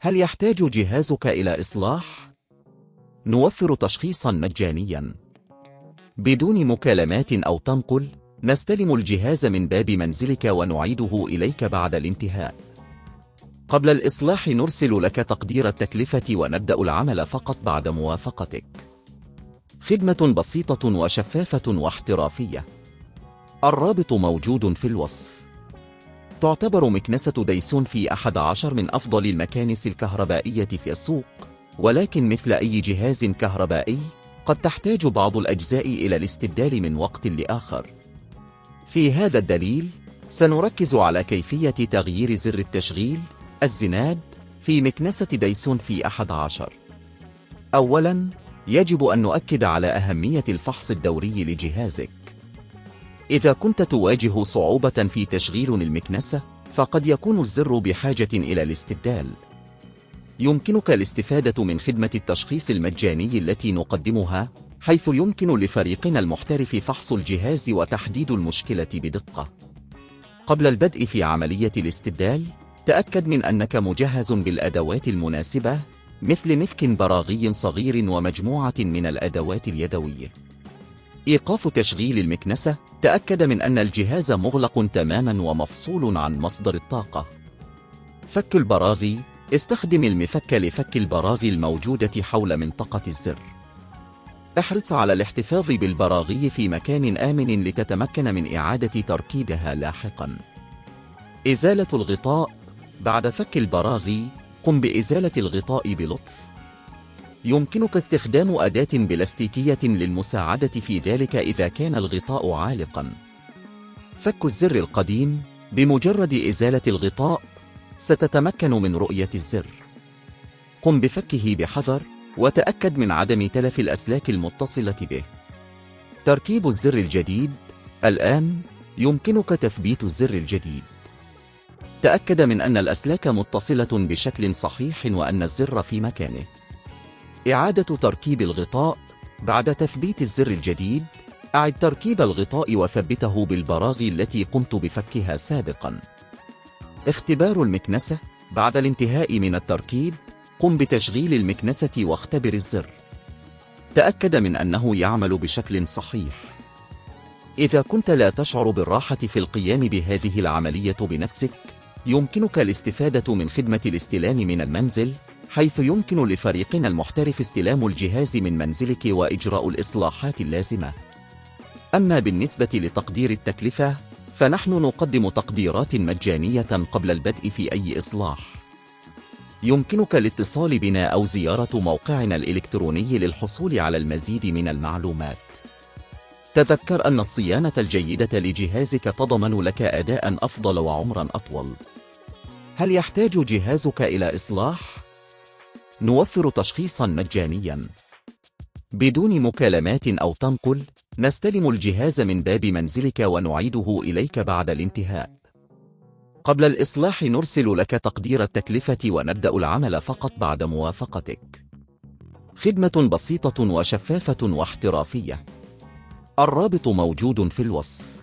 هل يحتاج جهازك إلى إصلاح؟ نوفر تشخيصا مجانيا بدون مكالمات أو تنقل. نستلم الجهاز من باب منزلك ونعيده إليك بعد الانتهاء. قبل الإصلاح نرسل لك تقدير التكلفة ونبدأ العمل فقط بعد موافقتك. خدمة بسيطة وشفافة واحترافية. الرابط موجود في الوصف. تعتبر مكنسة دايسون في 11 من أفضل المكانس الكهربائية في السوق، ولكن مثل أي جهاز كهربائي قد تحتاج بعض الأجزاء إلى الاستبدال من وقت لآخر. في هذا الدليل سنركز على كيفية تغيير زر التشغيل الزناد في مكنسة دايسون في 11. أولاً، يجب أن نؤكد على أهمية الفحص الدوري لجهازك. إذا كنت تواجه صعوبة في تشغيل المكنسة، فقد يكون الزر بحاجة إلى الاستبدال. يمكنك الاستفادة من خدمة التشخيص المجاني التي نقدمها، حيث يمكن لفريقنا المحترف فحص الجهاز وتحديد المشكلة بدقة. قبل البدء في عملية الاستبدال، تأكد من أنك مجهز بالأدوات المناسبة، مثل مفك براغي صغير ومجموعة من الأدوات اليدوية. إيقاف تشغيل المكنسة. تأكد من أن الجهاز مغلق تماما ومفصول عن مصدر الطاقة. فك البراغي. استخدم المفك لفك البراغي الموجودة حول منطقة الزر. احرص على الاحتفاظ بالبراغي في مكان آمن لتتمكن من إعادة تركيبها لاحقا. إزالة الغطاء. بعد فك البراغي، قم بإزالة الغطاء بلطف. يمكنك استخدام أداة بلاستيكية للمساعدة في ذلك إذا كان الغطاء عالقا. فك الزر القديم. بمجرد إزالة الغطاء ستتمكن من رؤية الزر. قم بفكه بحذر وتأكد من عدم تلف الأسلاك المتصلة به. تركيب الزر الجديد. الآن يمكنك تثبيت الزر الجديد. تأكد من أن الأسلاك متصلة بشكل صحيح وأن الزر في مكانه. إعادة تركيب الغطاء. بعد تثبيت الزر الجديد، أعد تركيب الغطاء وثبته بالبراغي التي قمت بفكها سابقا. اختبار المكنسة. بعد الانتهاء من التركيب، قم بتشغيل المكنسة واختبر الزر. تأكد من أنه يعمل بشكل صحيح. إذا كنت لا تشعر بالراحة في القيام بهذه العملية بنفسك، يمكنك الاستفادة من خدمة الاستلام من المنزل، حيث يمكن لفريقنا المحترف استلام الجهاز من منزلك وإجراء الإصلاحات اللازمة. أما بالنسبة لتقدير التكلفة، فنحن نقدم تقديرات مجانية قبل البدء في أي إصلاح. يمكنك الاتصال بنا أو زيارة موقعنا الإلكتروني للحصول على المزيد من المعلومات. تذكر أن الصيانة الجيدة لجهازك تضمن لك أداء أفضل وعمرا أطول. هل يحتاج جهازك إلى إصلاح؟ نوفر تشخيصا مجانيا بدون مكالمات أو تنقل. نستلم الجهاز من باب منزلك ونعيده إليك بعد الانتهاء. قبل الإصلاح نرسل لك تقدير التكلفة ونبدأ العمل فقط بعد موافقتك. خدمة بسيطة وشفافة واحترافية. الرابط موجود في الوصف.